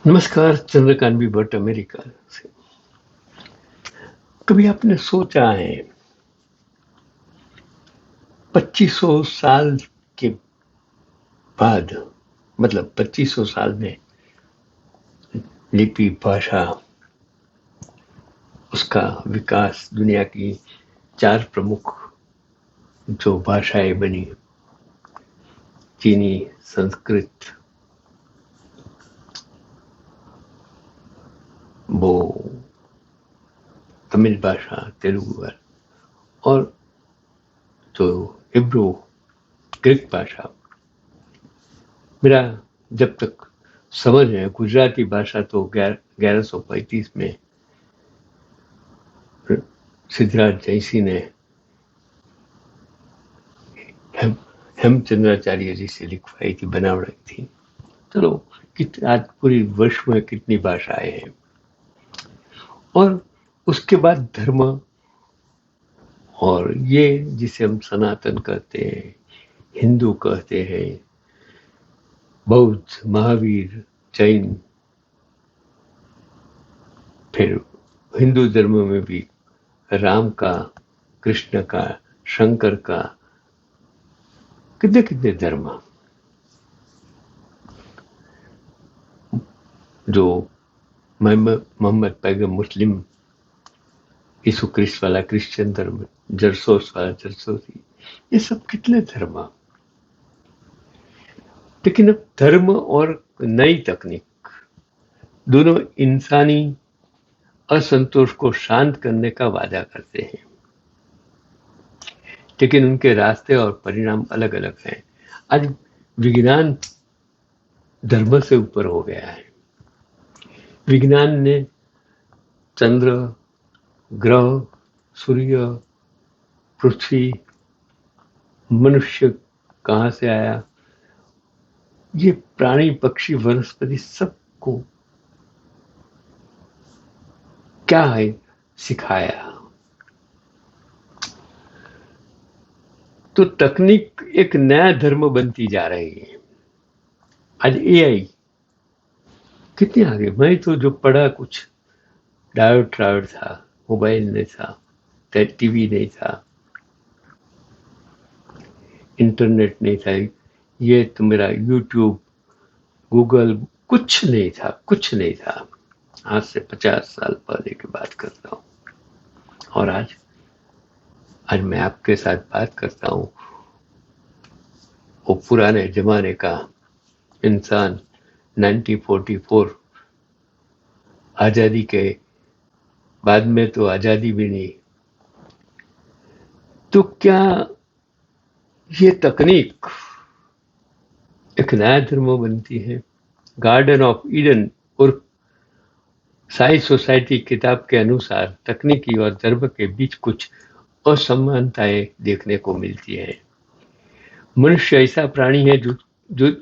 नमस्कार, Chandrakant B Bhatt America से। कभी आपने सोचा है 2500 साल के बाद, मतलब 2500 साल में लिपि भाषा, उसका विकास, दुनिया की 4 प्रमुख जो भाषाएं बनी, चीनी, संस्कृत, वो तमिल भाषा, तेलुगु और जो हिब्रू, ग्रीक भाषा। मेरा जब तक समझ है, गुजराती भाषा तो 1135 में सिद्धराज जयसिंह ने हेमचंद्राचार्य जी से लिखवाई थी, बनावट थी। चलो, आज पूरी वर्ष में कितनी भाषाएं हैं। और उसके बाद धर्म, और ये जिसे हम सनातन कहते हैं, हिंदू कहते हैं, बौद्ध, महावीर, जैन, फिर हिंदू धर्म में भी राम का, कृष्ण का, शंकर का, कितने कितने धर्म, जो मोहम्मद पैगम मुस्लिम, यीशु क्रिस्त वाला क्रिश्चियन धर्म, जरसोस वाला जरसोसी, ये सब कितने धर्म। लेकिन अब धर्म और नई तकनीक दोनों इंसानी असंतोष को शांत करने का वादा करते हैं, लेकिन उनके रास्ते और परिणाम अलग अलग हैं। आज विज्ञान धर्म से ऊपर हो गया है। विज्ञान ने चंद्र, ग्रह, सूर्य, पृथ्वी, मनुष्य कहाँ से आया, ये प्राणी, पक्षी, वनस्पति, सबको क्या है सिखाया। तो तकनीक एक नया धर्म बनती जा रही है। आज एआई कितने आगे। मैं तो जो पढ़ा, कुछ डायोड ट्रायोड था, मोबाइल नहीं था, टीवी नहीं था, इंटरनेट नहीं था, ये तो मेरा यूट्यूब, गूगल, कुछ नहीं था, कुछ नहीं था। आज से 50 साल पहले की बात करता हूँ। और आज मैं आपके साथ बात करता हूँ वो पुराने जमाने का इंसान। 1944 आजादी के बाद में तो आजादी भी नहीं, तो क्या ये तकनीक एक नया धर्म बनती है। गार्डन ऑफ ईडन और साई सोसाइटी किताब के अनुसार तकनीकी और धर्म के बीच कुछ असमानताएं देखने को मिलती है। मनुष्य ऐसा प्राणी है जो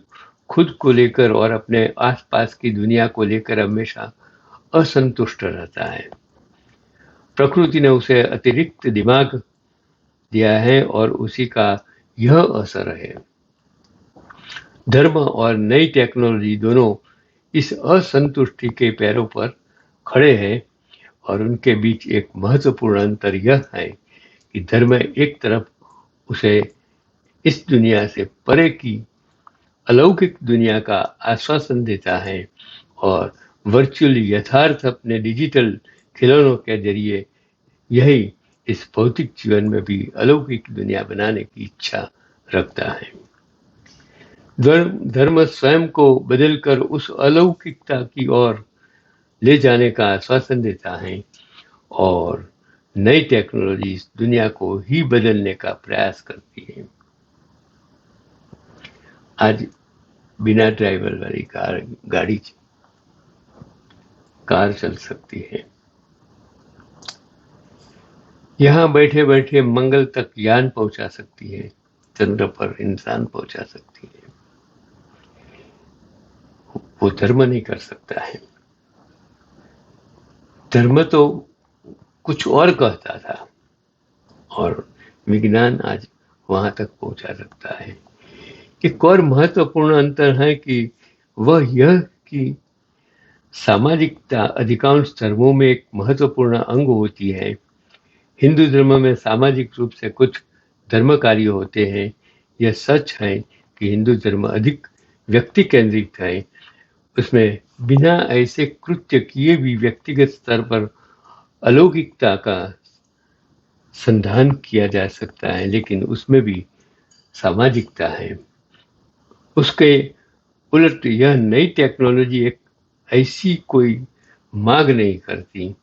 खुद को लेकर और अपने आसपास की दुनिया को लेकर हमेशा असंतुष्ट रहता है। प्रकृति ने उसे अतिरिक्त दिमाग दिया है और उसी का यह असर है। धर्म और नई टेक्नोलॉजी दोनों इस असंतुष्टि के पैरों पर खड़े हैं, और उनके बीच एक महत्वपूर्ण अंतर यह है कि धर्म एक तरफ उसे इस दुनिया से परे की अलौकिक दुनिया का आश्वासन देता है, और वर्चुअल यथार्थ अपने डिजिटल खिलौनों के जरिए यही इस भौतिक जीवन में भी अलौकिक दुनिया बनाने की इच्छा रखता है। धर्म स्वयं को बदलकर उस अलौकिकता की ओर ले जाने का आश्वासन देता है, और नई टेक्नोलॉजी इस दुनिया को ही बदलने का प्रयास करती है। आज बिना ड्राइवर वाली कार चल सकती है। यहाँ बैठे बैठे मंगल तक यान पहुंचा सकती है, चंद्र पर इंसान पहुंचा सकती है। वो धर्म नहीं कर सकता है। धर्म तो कुछ और कहता था, और विज्ञान आज वहां तक पहुंचा सकता है। एक और महत्वपूर्ण अंतर है कि वह यह कि सामाजिकता अधिकांश धर्मों में एक महत्वपूर्ण अंग होती है। हिंदू धर्म में सामाजिक रूप से कुछ धर्म कार्य होते हैं। यह सच है कि हिंदू धर्म अधिक व्यक्ति केंद्रित है। उसमें बिना ऐसे कृत्य किए भी व्यक्तिगत स्तर पर अलौकिकता का संधान किया जा सकता है, लेकिन उसमें भी सामाजिकता है। उसके उलट यह नई टेक्नोलॉजी एक ऐसी कोई मांग नहीं करती।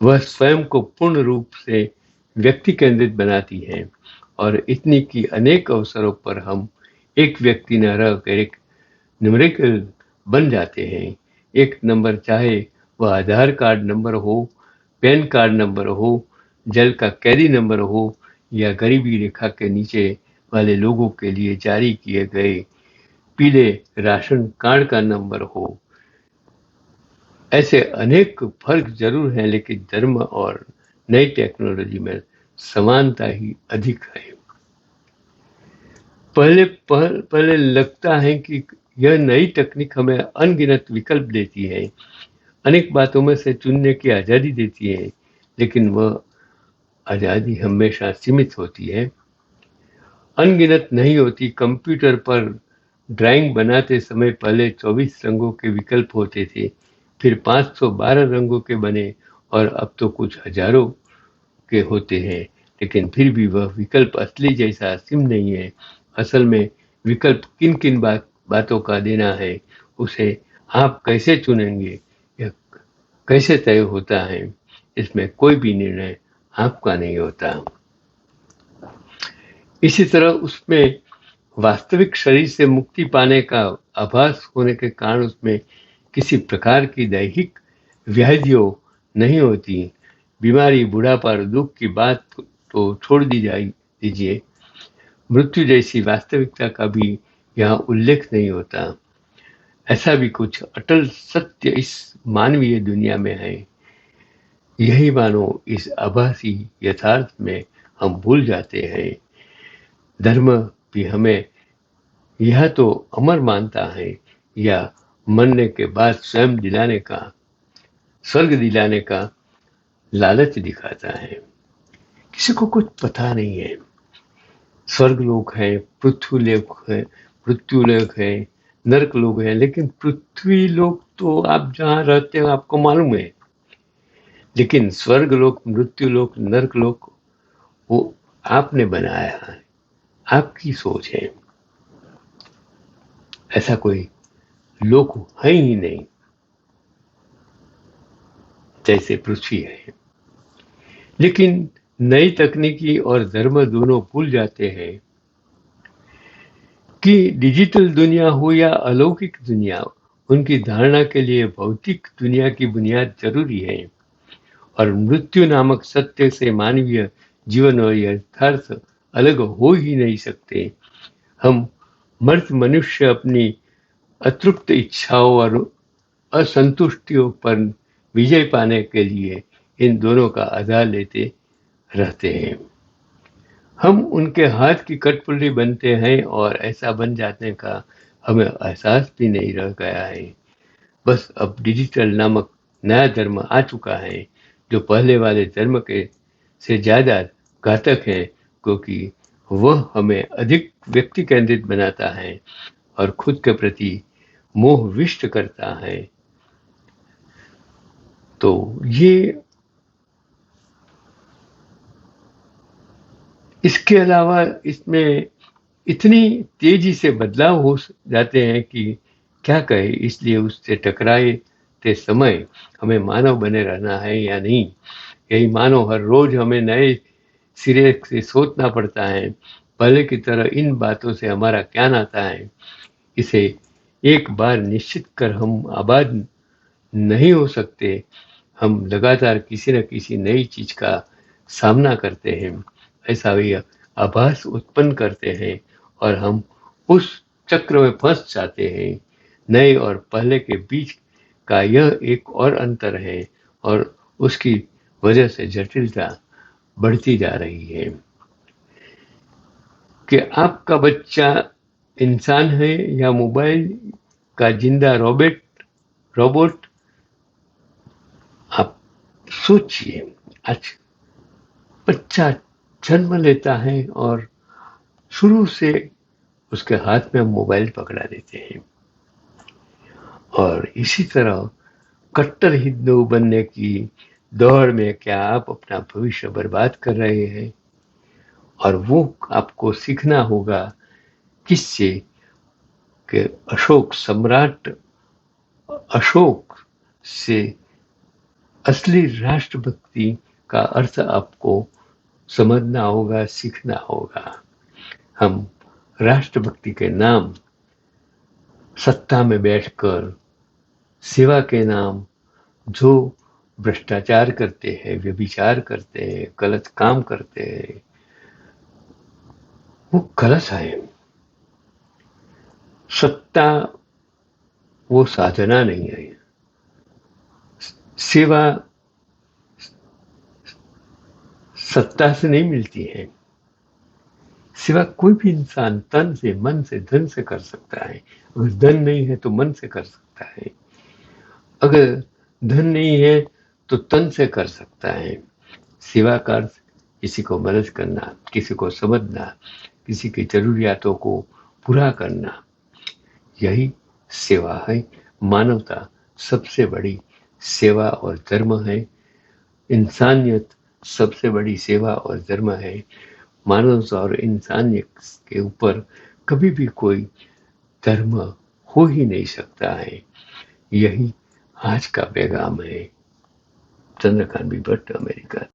वह स्वयं को पूर्ण रूप से व्यक्ति केंद्रित बनाती है और इतनी कि अनेक अवसरों पर हम एक व्यक्ति न रहकर एक न्यूमेरिकल बन जाते हैं। एक नंबर, चाहे वह आधार कार्ड नंबर हो, पैन कार्ड नंबर हो, जल का कैदी नंबर हो या गरीबी रेखा के नीचे वाले लोगों के लिए जारी किए गए पीले राशन कार्ड का नंबर हो। ऐसे अनेक फर्क जरूर हैं, लेकिन धर्म और नई टेक्नोलॉजी में समानता ही अधिक है। पहले लगता है कि यह नई तकनीक हमें अनगिनत विकल्प देती है, अनेक बातों में से चुनने की आज़ादी देती है, लेकिन वह आज़ादी हमेशा सीमित होती है, अनगिनत नहीं होती। कंप्यूटर पर ड्राइंग बनाते समय पहले 24 रंगों के विकल्प होते थे, फिर 512 रंगों के बने और अब तो कुछ हजारों के होते हैं, लेकिन फिर भी वह विकल्प असली जैसा असीम नहीं है। असल में विकल्प किन किन बातों का देना है, उसे आप कैसे चुनेंगे, यह कैसे तय होता है, इसमें कोई भी निर्णय आपका नहीं होता। इसी तरह उसमें वास्तविक शरीर से मुक्ति पाने का आभास होने के कारण उसमें किसी प्रकार की दैहिक व्याधियों नहीं होती। बीमारी, बुढ़ापा और दुख की बात तो छोड़ दीजिए, मृत्यु जैसी वास्तविकता का भी यहाँ उल्लेख नहीं होता। ऐसा भी कुछ अटल सत्य इस मानवीय दुनिया में है। यही मानो इस आभासी यथार्थ में हम भूल जाते हैं। धर्म भी हमें यह तो अमर मानता है या मरने के बाद स्वर्ग दिलाने का लालच दिखाता है। किसी को कुछ पता नहीं है। स्वर्ग लोक है, पृथ्वी लोक है, नरक लोक है, लेकिन पृथ्वी लोक तो आप जहाँ रहते हो आपको मालूम है, लेकिन स्वर्ग लोक, मृत्यु लोक, नरक लोक वो आपने बनाया है, आपकी सोच है। ऐसा कोई लोक है ही नहीं जैसे पृथ्वी है। लेकिन नई तकनीकी और धर्म दोनों भूल जाते हैं कि डिजिटल दुनिया हो या अलौकिक दुनिया, उनकी धारणा के लिए भौतिक दुनिया की बुनियाद जरूरी है और मृत्यु नामक सत्य से मानवीय जीवन और यथार्थ अलग हो ही नहीं सकते। हम मर्द मनुष्य अपनी अतृप्त इच्छाओं और असंतुष्टियों पर विजय पाने के लिए इन दोनों का आधार लेते रहते हैं। हम उनके हाथ की कठपुतली बनते हैं और ऐसा बन जाने का हमें एहसास भी नहीं रह गया है। बस अब डिजिटल नामक नया धर्म आ चुका है जो पहले वाले धर्म के से ज्यादा घातक है, क्योंकि वह हमें अधिक व्यक्ति केंद्रित बनाता है और खुद के प्रति मोह विष्ट करता है। तो ये इसके अलावा इसमें इतनी तेजी से बदलाव हो जाते हैं कि क्या कहे। इसलिए उससे टकराते समय हमें मानव बने रहना है या नहीं, यही मानो हर रोज हमें नए सिरे से सोचना पड़ता है। पहले की तरह इन बातों से हमारा क्या नाता है, इसे एक बार निश्चित कर हम आबाद नहीं हो सकते। हम लगातार किसी न किसी नई चीज का सामना करते हैं, ऐसा भी आभास उत्पन्न करते हैं और हम उस चक्र में फंस जाते हैं। नए और पहले के बीच का यह एक और अंतर है और उसकी वजह से जटिलता बढ़ती जा रही है कि आपका बच्चा इंसान है या मोबाइल का जिंदा रोबोट। सोचिए, आज बच्चा जन्म लेता है और शुरू से उसके हाथ में हम मोबाइल पकड़ा देते हैं, और इसी तरह कट्टर हिंदू बनने की दौड़ में क्या आप अपना भविष्य बर्बाद कर रहे हैं? और वो आपको सीखना होगा किससे? कि अशोक सम्राट अशोक से असली राष्ट्रभक्ति का अर्थ आपको समझना होगा, सीखना होगा। हम राष्ट्रभक्ति के नाम सत्ता में बैठकर सेवा के नाम जो भ्रष्टाचार करते हैं, व्यभिचार करते हैं, गलत काम करते हैं, वो गलत है। सत्ता वो साधना नहीं है। सेवा सत्ता से नहीं मिलती है। सेवा कोई भी इंसान तन से, मन से, धन से कर सकता है। अगर धन नहीं है तो मन से कर सकता है, अगर धन नहीं है तो तन से कर सकता है। सेवा का अर्थ किसी को मदद करना, किसी को समझना, किसी की जरूरियातों को पूरा करना, यही सेवा है। मानवता सबसे बड़ी सेवा और धर्म है। इंसानियत सबसे बड़ी सेवा और धर्म है। मानवता और इंसानियत के ऊपर कभी भी कोई धर्म हो ही नहीं सकता है। यही आज का पैगाम है। Chandrakant B Bhatt, America.